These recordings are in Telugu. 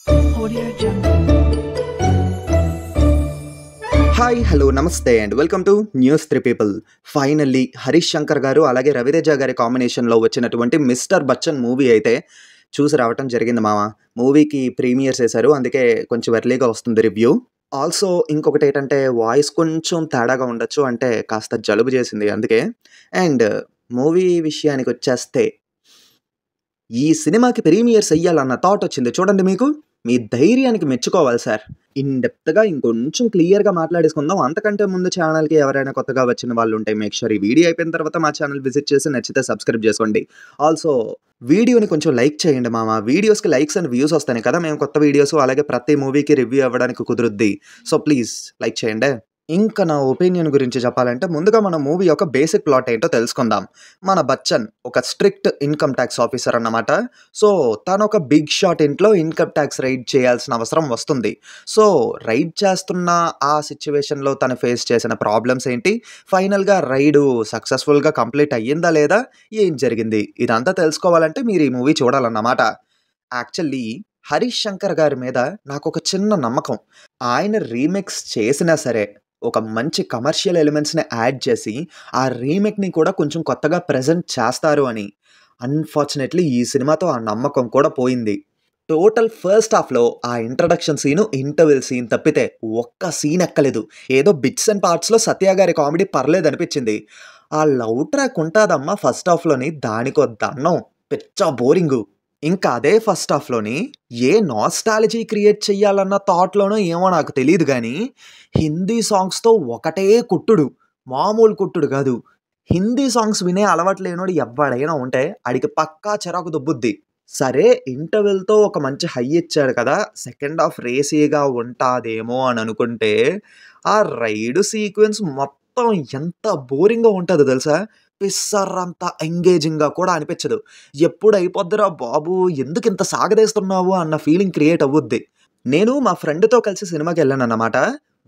Audio Jungle. హాయ్ హలో నమస్తే and welcome to news 3 people. Finally Harish Shankar గారు అలాగే రవితేజ గారి కాంబినేషన్లో వచ్చినటువంటి మిస్టర్ బచ్చన్ మూవీ అయితే చూసి రావటం జరిగింది మామ. మూవీకి ప్రీమియర్స్ వేశారు, అందుకే కొంచెం ఎర్లీగా వస్తుంది రివ్యూ. ఆల్సో ఇంకొకటి ఏంటంటే వాయిస్ కొంచెం తేడాగా ఉండొచ్చు, అంటే కాస్త జలుబు చేసింది అందుకే. అండ్ మూవీ విషయానికి వచ్చేస్తే ఈ సినిమాకి ప్రీమియర్స్ అయ్యాలన్న థాట్ వచ్చింది చూడండి మీకు. మీ ధైర్యానికి మెచ్చుకోవాలి సార్. ఇన్ డెప్త్గా ఇంకొంచెం క్లియర్గా మాట్లాడేసుకుందాం. అంతకంటే ముందు ఛానల్కి ఎవరైనా కొత్తగా వచ్చిన వాళ్ళు ఉంటే మేక్ షూర్ ఈ వీడియో అయిపోయిన తర్వాత మా ఛానల్ విజిట్ చేసి నచ్చితే సబ్స్క్రైబ్ చేసుకోండి. ఆల్సో వీడియోని కొంచెం లైక్ చేయండి మామ. వీడియోస్కి లైక్స్ అండ్ వ్యూస్ వస్తాయి కదా, మేము కొత్త వీడియోస్ అలాగే ప్రతి మూవీకి రివ్యూ అవ్వడానికి కుదురుద్ది. సో ప్లీజ్ లైక్ చేయండి. ఇంకా నా ఒపీనియన్ గురించి చెప్పాలంటే ముందుగా మన మూవీ యొక్క బేసిక్ ప్లాట్ ఏంటో తెలుసుకుందాం. మన బచ్చన్ ఒక స్ట్రిక్ట్ ఇన్కమ్ ట్యాక్స్ ఆఫీసర్ అన్నమాట. సో తను ఒక బిగ్ షాట్ ఇంట్లో ఇన్కమ్ ట్యాక్స్ రైడ్ చేయాల్సిన అవసరం వస్తుంది. సో రైడ్ చేస్తున్న ఆ సిచ్యువేషన్లో తను ఫేస్ చేసిన ప్రాబ్లమ్స్ ఏంటి, ఫైనల్గా రైడు సక్సెస్ఫుల్గా కంప్లీట్ అయ్యిందా లేదా, ఏం జరిగింది, ఇదంతా తెలుసుకోవాలంటే మీరు ఈ మూవీ చూడాలన్నమాట. యాక్చువల్లీ హరీష్ శంకర్ గారి మీద నాకు ఒక చిన్న నమ్మకం. ఆయన రీమిక్స్ చేసినా సరే ఒక మంచి కమర్షియల్ ఎలిమెంట్స్ని యాడ్ చేసి ఆ రీమేక్ని కూడా కొంచెం కొత్తగా ప్రజెంట్ చేస్తారు అని. అన్ఫార్చునేట్లీ ఈ సినిమాతో ఆ నమ్మకం కూడా పోయింది. టోటల్ ఫస్ట్ హాఫ్లో ఆ ఇంట్రడక్షన్ సీను, ఇంటర్వెల్ సీన్ తప్పితే ఒక్క సీన్ ఎక్కలేదు. ఏదో బిట్స్ అండ్ పార్ట్స్లో సత్య గారి కామెడీ పర్లేదు అనిపించింది. ఆ లవ్ ట్రాక్ ఉంటుందమ్మా ఫస్ట్ హాఫ్లోని, దానికో దండం, పిచ్చ బోరింగు. ఇంకా అదే ఫస్ట్ హాఫ్లోని ఏ నాస్టాలజీ క్రియేట్ చెయ్యాలన్న థాట్లోనో ఏమో నాకు తెలియదు కానీ హిందీ సాంగ్స్తో ఒకటే కుట్టుడు, మామూలు కుట్టుడు కాదు. హిందీ సాంగ్స్ వినే అలవాటు లేనోడు ఎవడైనా ఉంటే ఆడికి పక్కా చిరాకు దొబ్బుద్ది. సరే ఇంటర్వెల్తో ఒక మంచి హై ఇచ్చాడు కదా, సెకండ్ హాఫ్ రేసీగా ఉంటాదేమో అని అనుకుంటే ఆ రైడ్ సీక్వెన్స్ మొత్తం ఎంత బోరింగ్గా ఉంటుందో తెలుసా. పిస్సర్రంత ఎంగేజింగ్గా కూడా అనిపించదు. ఎప్పుడు అయిపోద్దిరా బాబు, ఎందుకు ఇంత సాగదీస్తున్నావు అన్న ఫీలింగ్ క్రియేట్ అవ్వుద్ది. నేను మా ఫ్రెండ్తో కలిసి సినిమాకి వెళ్ళాను అన్నమాట.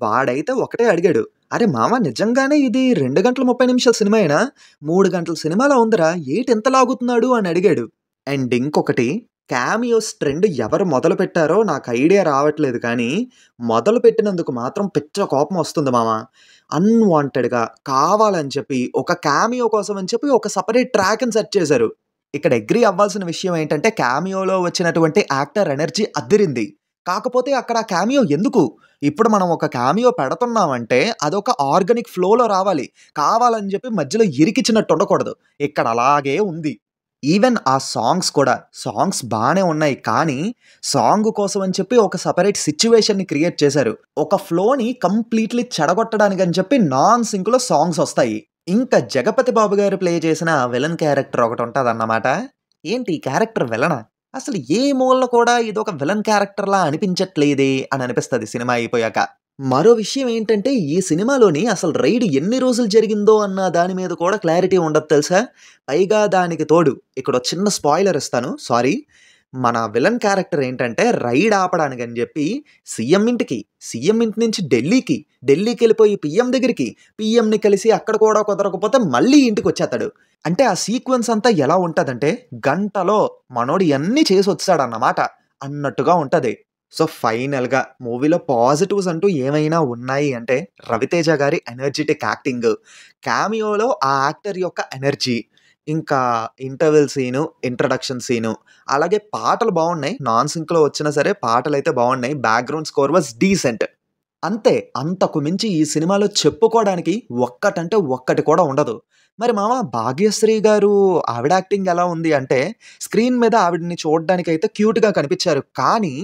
వాడైతే ఒకటే అడిగాడు, అరే మామ నిజంగానే ఇది 2 గంటల 30 నిమిషాల సినిమా అయినా 3 గంటల సినిమాలో ఉందిరా, ఏంటి ఎంత లాగుతున్నాడు అని అడిగాడు. అండ్ ఇంకొకటి, క్యామియోస్ ట్రెండ్ ఎవరు మొదలు పెట్టారో నాకు ఐడియా రావట్లేదు కానీ మొదలు పెట్టినందుకు మాత్రం పిచ్చ కోపం వస్తుంది మామ. అన్వాంటెడ్గా కావాలని చెప్పి ఒక క్యామియో కోసం అని చెప్పి ఒక సపరేట్ ట్రాక్ని సెట్ చేశారు. ఇక్కడ అగ్రీ అవ్వాల్సిన విషయం ఏంటంటే క్యామియోలో వచ్చినటువంటి యాక్టర్ ఎనర్జీ అద్దిరింది. కాకపోతే అక్కడ క్యామియో ఎందుకు? ఇప్పుడు మనం ఒక క్యామియో పెడుతున్నామంటే అదొక ఆర్గానిక్ ఫ్లోలో రావాలి, కావాలని చెప్పి మధ్యలో ఇరికిచ్చినట్టు ఉండకూడదు. ఇక్కడ అలాగే ఉంది. ఈవెన్ ఆ సాంగ్స్ కూడా, సాంగ్స్ బాగానే ఉన్నాయి కానీ సాంగ్ కోసం అని చెప్పి ఒక సపరేట్ సిచ్యువేషన్ని క్రియేట్ చేశారు. ఒక ఫ్లోని కంప్లీట్లీ చెడగొట్టడానికి అని చెప్పి నాన్ సింక్లో సాంగ్స్ వస్తాయి. ఇంకా జగపతి బాబు గారు ప్లే చేసిన విలన్ క్యారెక్టర్ ఒకటి ఉంటుంది అన్నమాట. ఏంటి ఈ క్యారెక్టర్ విలనా? అసలు ఏ మూలలో కూడా ఇదొక విలన్ క్యారెక్టర్లా అనిపించట్లేదే అని అనిపిస్తుంది సినిమా అయిపోయాక. మరో విషయం ఏంటంటే ఈ సినిమాలోని అసలు రైడ్ ఎన్ని రోజులు జరిగిందో అన్న దాని మీద కూడా క్లారిటీ ఉండదు తెలుసా. పైగా దానికి తోడు ఇక్కడ చిన్న స్పాయిలర్ ఇస్తాను, సారీ. మన విలన్ క్యారెక్టర్ ఏంటంటే రైడ్ ఆపడానికి అని చెప్పి సీఎం ఇంటి నుంచి ఢిల్లీకి వెళ్ళిపోయి పిఎం దగ్గరికి, పిఎంని కలిసి అక్కడ కూడా కుదరకపోతే మళ్ళీ ఇంటికి వచ్చేస్తాడు. అంటే ఆ సీక్వెన్స్ అంతా ఎలా ఉంటుందంటే గంటలో మనోడు ఇవన్నీ చేసి వచ్చాడన్నమాట అన్నట్టుగా ఉంటుంది. సో ఫైనల్గా మూవీలో పాజిటివ్స్ అంటూ ఏమైనా ఉన్నాయి అంటే రవితేజ గారి ఎనర్జెటిక్ యాక్టింగ్, క్యామియోలో ఆ యాక్టర్ యొక్క ఎనర్జీ, ఇంకా ఇంటర్వెల్ సీను, ఇంట్రడక్షన్ సీను, అలాగే పాటలు బాగున్నాయి. నాన్ సింక్లో వచ్చినా సరే పాటలు అయితే బాగున్నాయి. Background score was decent. అంతే, అంతకు మించి ఈ సినిమాలో చెప్పుకోవడానికి ఒక్కటంటే ఒక్కటి కూడా ఉండదు. మరి మామ భాగ్యశ్రీ గారు ఆవిడ యాక్టింగ్ ఎలా ఉంది అంటే స్క్రీన్ మీద ఆవిడని చూడడానికి అయితే క్యూట్గా కనిపించారు కానీ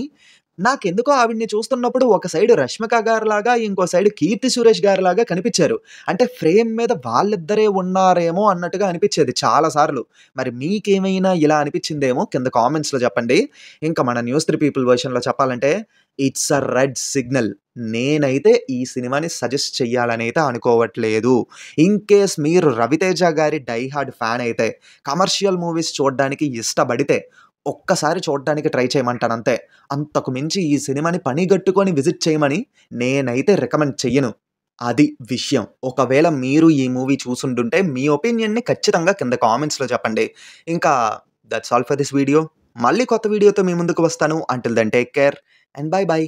నాకెందుకో ఆవిడ్ని చూస్తున్నప్పుడు ఒక సైడ్ రష్మిక గారిలాగా, ఇంకో సైడ్ కీర్తి సురేష్ గారిలాగా కనిపించారు. అంటే ఫ్రేమ్ మీద వాళ్ళిద్దరే ఉన్నారేమో అన్నట్టుగా అనిపించేది చాలాసార్లు. మరి మీకేమైనా ఇలా అనిపించిందేమో కింద కామెంట్స్లో చెప్పండి. ఇంకా మన న్యూస్ 3 పీపుల్ వర్షన్లో చెప్పాలంటే ఇట్స్ అ రెడ్ సిగ్నల్. నేనైతే ఈ సినిమాని సజెస్ట్ చెయ్యాలని అయితే అనుకోవట్లేదు. ఇన్ కేస్ మీరు రవితేజ గారి డైహార్డ్ ఫ్యాన్ అయితే, కమర్షియల్ మూవీస్ చూడడానికి ఇష్టపడితే ఒక్కసారి చూడడానికి ట్రై చేయమంటాను అంతే. అంతకు మించి ఈ సినిమాని పనిగట్టుకొని విజిట్ చేయమని నేనైతే రికమెండ్ చెయ్యను. అది విషయం. ఒకవేళ మీరు ఈ మూవీ చూసుంటుంటే మీ ఒపీనియన్ని ఖచ్చితంగా కింద కామెంట్స్లో చెప్పండి. ఇంకా that's all for this video. మళ్ళీ కొత్త వీడియోతో మీ ముందుకు వస్తాను. Until then take care and bye by.